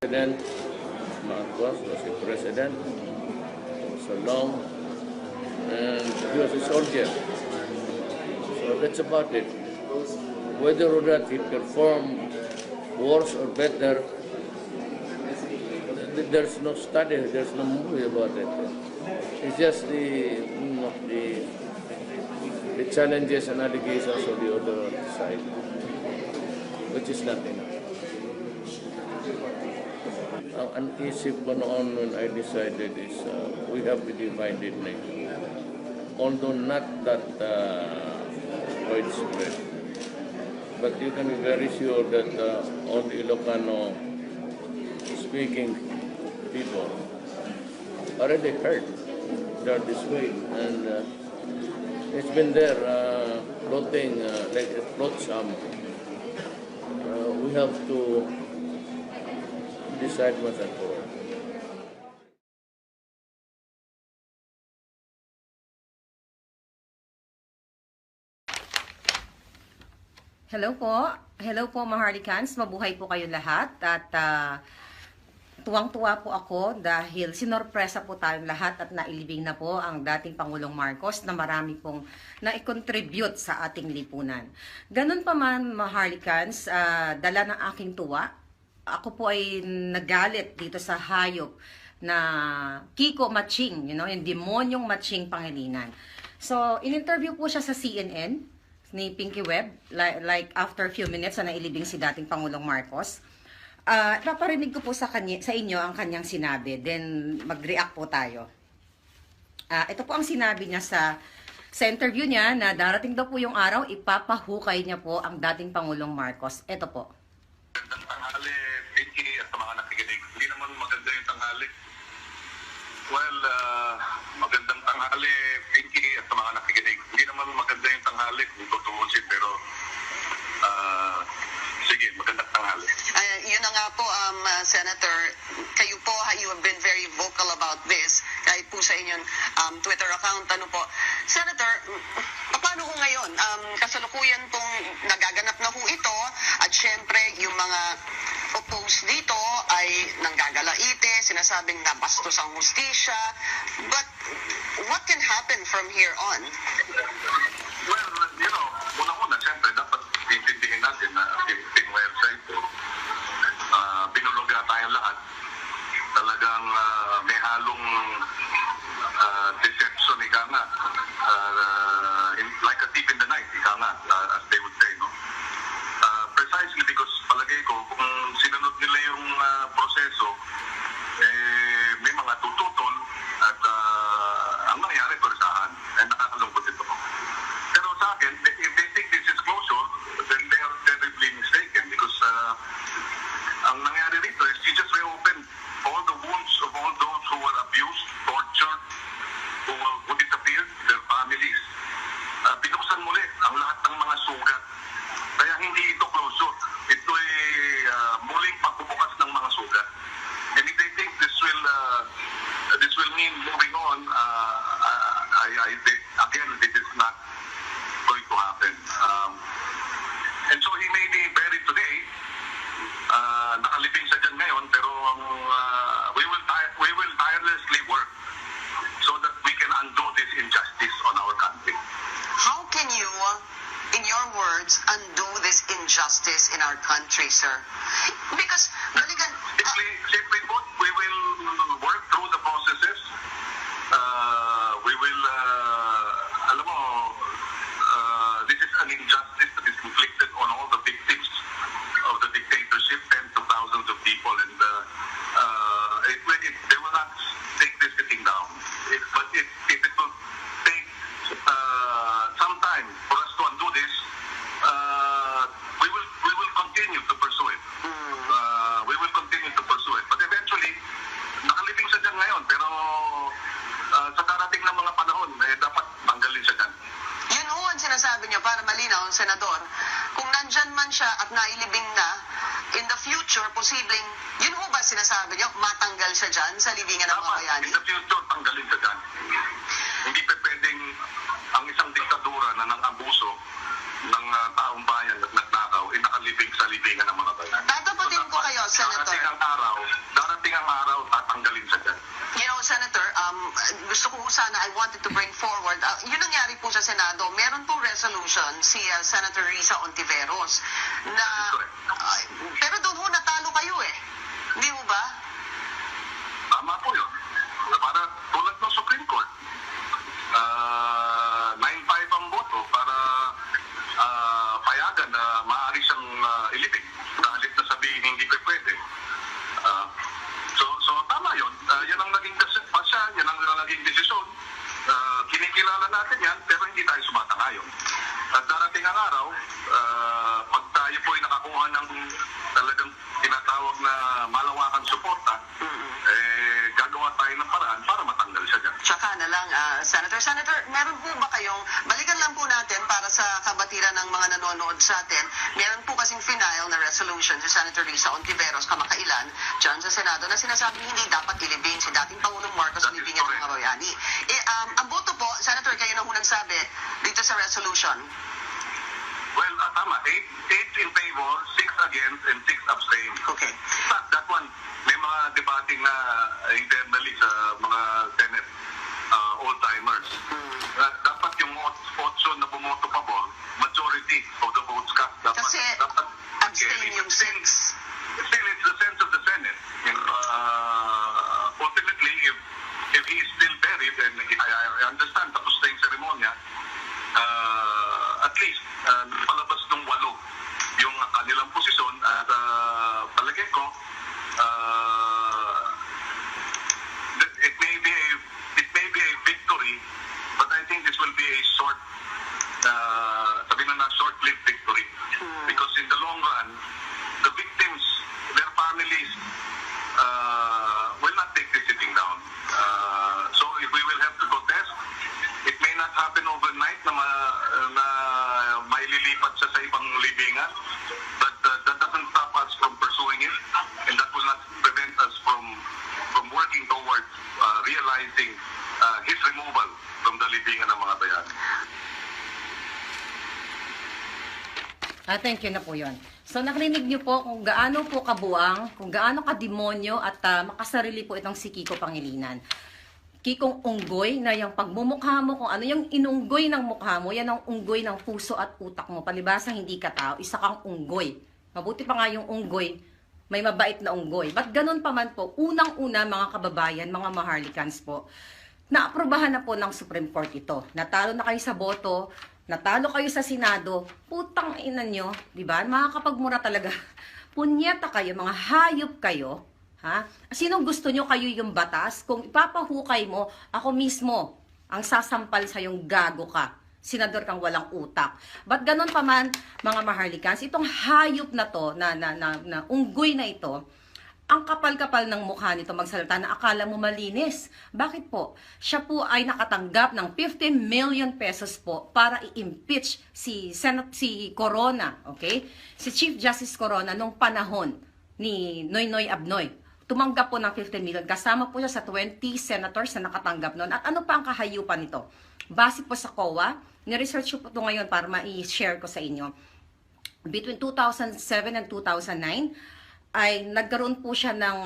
President Marcos was a president for so long, and he was a soldier. So that's about it. Whether or not he performed worse or better, there's no study, there's no movie about it. It's just the challenges and allegations of the other side, which is nothing. An issue on when I decided is we have a divided nation, although not that widespread. But you can be very sure that all the Ilocano speaking people already heard they're this way, and it's been there floating like it floats we have to decide once and for all. Hello po Maharlikans, mabuhay po kayo lahat at tuwang-tuwa po ako dahil sinorpresa po tayong lahat at nailibing na po ang dating Pangulong Marcos na marami pong naikontribute sa ating lipunan. Ganun pa man Maharlikans, dala ng aking tuwa, ako po ay nagalit dito sa hayop na Kiko Matching, yung demonyong Matching Pangilinan. So, in-interview po siya sa CNN ni Pinky Webb, like after a few minutes na nailibing si dating Pangulong Marcos. Paparinig ko po sa inyo ang kanyang sinabi, then mag-react po tayo. Ito po ang sinabi niya sa interview niya na darating daw po yung araw, ipapahukay niya po ang dating Pangulong Marcos. Ito po. Magandang tanghali, Pinky, at sa mga nakikinig. Hindi naman maganda yung tanghali. Well, magandang tanghali, Pinky, at sa mga nakikinig. Hindi naman maganda yung tanghali kung tutuusin, pero sige, magandang tanghali. Yun na nga po, Senator, kayo po, you have been very vocal about this, kahit po sa inyong Twitter account, Senator, paano ho ngayon? Kasalukuyan pong nagaganap na ho ito, at syempre, yung mga opposed dito ay nanggagalaite, sinasabing nabastos ang hustisya, but what can happen from here on? Well, una-una, siyempre, dapat intindihin natin na yung website ko, binuluga tayong lahat. Talagang may halong deception, ika nga. Like a thief in the night, ika nga, as they would say, no? Precisely because palagay ko, kung sinunod nila yung proseso, may mga tututol at ang nangyari parusahan, ay nakakalungkot ito. Pero sa akin, if they think this is closure, then they are terribly mistaken because ang nangyari rito is you just reopen all the wounds of all those who were abused, tortured, who disappeared, their families. Binuksan muli ang lahat ng mga sugat. Kaya hindi ito closure. Ito ay muling pagbubukas ng mga sugat. And if they think this will mean moving on, again, this is not going to happen. And so he may be buried today. Nakalibing siya dyan ngayon, pero we will tirelessly work so that we can undo this injustice on our country. How can you, in your words, undo this injustice in our country, sir? Because, balikan... Simply put, we will work through the processes. We will, alam mo, this is an injustice that is inflicted on all the victims of the dictatorship, tens of thousands of people, and they will not take this sitting down. But if it will take some time for us to undo this, we will continue to pursue it. We will continue to pursue it. But eventually, nakalibing siya dyan ngayon, pero sa darating ng mga panahon, dapat tanggalin siya dyan. Yun ho ang sinasabi niyo para malinaw, Senador. Kung nandyan man siya at nailibing na, in the future, posibleng, yun ho ba sinasabi niyo, matanggal siya dyan sa libingan ng mga Dapat, bayani? in the future, tanggalin ka dyan. Hindi pa pwedeng ang isang diktadura na nang-abuso ng taong bayan at nagnakaw ay nakalibing sa libingan ng mga bayan. Tatapatin ko kayo, Senator. Darating ang araw, tatanggalin siya dyan. You know, Senator, gusto ko sana, I wanted to bring forward, yun nangyari po sa Senado, meron pong resolution si Senator Risa Ontiveros na, pero doon ho natalo kayo eh. Hindi mo ba? Tama po yun. Para tulad ng Supreme Court, 9-5 ang boto para payagan na maaari siyang ilibing. Kahit na sabihin hindi pa pwede. So tama yun. Yan ang naging pasya, yan ang naging desisyon. Kinikilala natin yan, pero hindi tayo sumatangayon. At darating ang araw, pag tayo po ay nakakuha ng talagang tinatawag na malawakang suporta, gagawa tayo ng paraan para matanggal siya dyan. Tsaka na lang, Senator, meron po ba kayong, balikan lang po natin para sa kabatiran ng mga nanonood sa atin, meron po kasing final na resolution si Senator Risa Ontiveros kamakailan dyan sa Senado na sinasabi hindi dapat ilibing si dating Pangulong Marcos sa libingan ng mga bayani. Ang boto po, Senator, kayo na unang sabi dito sa resolution. Well, tama. 8 in favor, 6 against, and 6 abstain. Okay. That one, may mga debating na internally sa mga Senate old-timers. Dapat yung 8 na bumoto pabor, majority of the votes cast. Kasi abstain yung 6. Still, it's the sense of the Senate. Ultimately, if he is still buried, and I understand, tapos na yung seremonya, at least, palabas ng 8 yung kanilang posisyon at palagay ko, it may be a victory, but I think this will be a short-lived victory. Because in the long run, the victims, their families, will not take this sitting down. So if we will have to protest, it may not happen overnight na maililipat siya sa ibang libingan, but that doesn't stop us from pursuing it, and that will not prevent us from working towards realizing his removal from the libingan ng mga bayan. Thank you na po yun. So nakarinig niyo po kung gaano po kabuang, kung gaano kademonyo at makasarili po itong si Kiko Pangilinan. Kikong unggoy na yung pagmumukha mo, kung ano yung inunggoy ng mukha mo, yan ang unggoy ng puso at utak mo. Palibasa hindi ka tao, isa kang unggoy. Mabuti pa nga yung unggoy, may mabait na unggoy. Ba't ganun pa man po, unang-una mga kababayan, mga Maharlikans po, naaprubahan na po ng Supreme Court ito. Natalo na kayo sa boto, natalo kayo sa Senado, putang ina nyo, di ba? Makakapagmura talaga. Punyeta kayo, mga hayop kayo. Ha? Sinong gusto nyo kayo yung batas? Kung ipapahukay mo, ako mismo ang sasampal sa yung gago ka. Senador kang walang utak. Ba't ganun pa man, mga Maharlikans, itong hayop na to, na unggoy na ito, ang kapal-kapal ng mukha nito magsalita na akala mo malinis. Bakit po? Siya po ay nakatanggap ng 15 million pesos po para i-impeach si Corona, okay? Si Chief Justice Corona nung panahon ni Noynoy Abnoy. Tumanggap po ng 15 million. Kasama po siya sa 20 senators na nakatanggap noon. At ano pa ang kahayupan nito? Base po sa COA, ni-research ko po ito ngayon para ma-share ko sa inyo. Between 2007 and 2009, ay nagkaroon po siya ng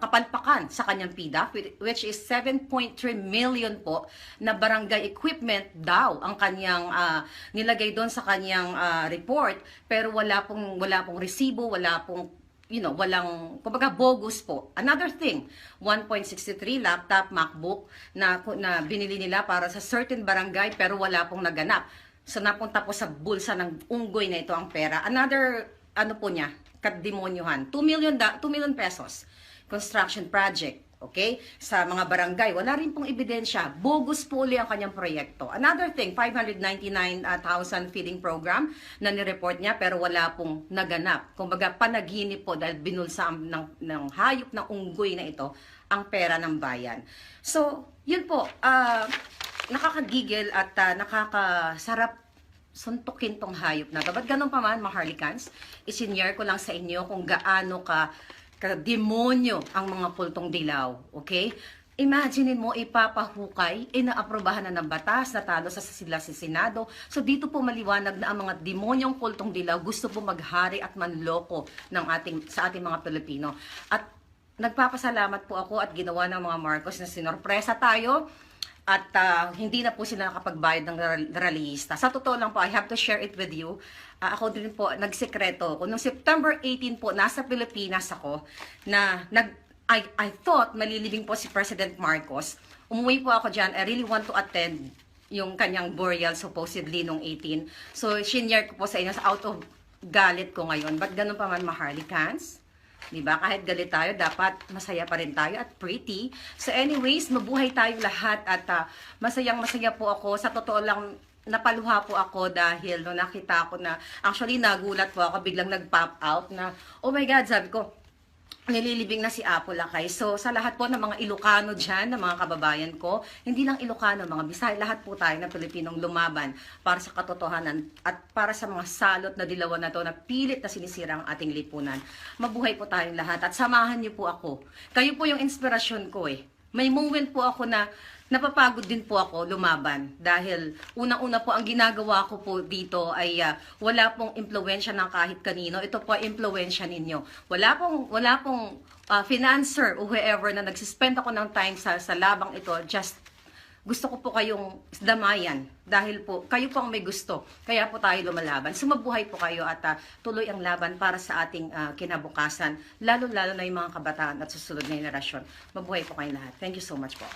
kapalpakan sa kanyang PDAF, which is 7.3 million po na barangay equipment daw ang kanyang nilagay doon sa kanyang report, pero wala pong resibo, walang, kumbaga bogus po. Another thing, 1.63 laptop, MacBook na binili nila para sa certain barangay pero wala pong naganap. So napunta po sa bulsa ng unggoy na ito ang pera. Another, kademonyohan, 2 million pesos. Construction project, okay? Sa mga barangay, wala rin pong ebidensya. Bogus po uli ang kanyang proyekto. Another thing, 599,000 feeding program na nireport niya pero wala pong naganap. Kumbaga, panaginip po dahil binulsa ng hayop na unggoy na ito ang pera ng bayan. So, yun po, nakakagigil at nakakasarap suntukin tong hayop na to. But ganun pa man, mga Harlicans, isinyer ko lang sa inyo kung gaano ka-demonyo ang mga pultong dilaw. Okay? Imagine mo, ipapahukay, inaaprobahan na ng batas, natalo sila sa Senado. So dito po maliwanag na ang mga demonyong kultong dilaw gusto po maghari at manloko sa ating mga Pilipino. At nagpapasalamat po ako at ginawa ng mga Marcos na sinorpresa tayo at hindi na po sila nakapagbayad ng rallyista. Sa totoo lang po, I have to share it with you. Ako din po, nagsekreto ko. Noong September 18 po, nasa Pilipinas ako na I thought malilibing po si President Marcos. Umuwi po ako dyan. I really want to attend yung kanyang burial supposedly nung 18. So, shinare ko po sa inyo out of galit ko ngayon. But ganun pa man, mga Harlicans. Diba? Kahit galit tayo, dapat masaya pa rin tayo at pretty. So anyways, mabuhay tayong lahat at masayang-masaya po ako. Sa totoo lang, napaluha po ako dahil nung nakita ko na, actually nagulat po ako, biglang nag-pop out na, oh my God, sabi ko, nililibing na si Apo Lakay. So, sa lahat po ng mga Ilocano dyan, ng mga kababayan ko, hindi lang Ilocano, mga Bisaya, lahat po tayo na Pilipinong lumaban para sa katotohanan at para sa mga salot na dilawan na to na pilit na sinisira ang ating lipunan. Mabuhay po tayong lahat at samahan niyo po ako. Kayo po yung inspirasyon ko eh. May moment po ako na napapagod din po ako lumaban dahil unang-una po ang ginagawa ko po dito ay wala pong impluwensya ng kahit kanino. Ito po ay impluwensya ninyo. Wala pong financer o whoever na nagsispend ako ng time sa labang ito. Just gusto ko po kayong damayan dahil po kayo po ang may gusto. Kaya po tayo lumalaban. Sumabuhay po kayo at tuloy ang laban para sa ating kinabukasan. Lalo-lalo na yung mga kabataan at susunod na henerasyon. Mabuhay po kayong lahat. Thank you so much po.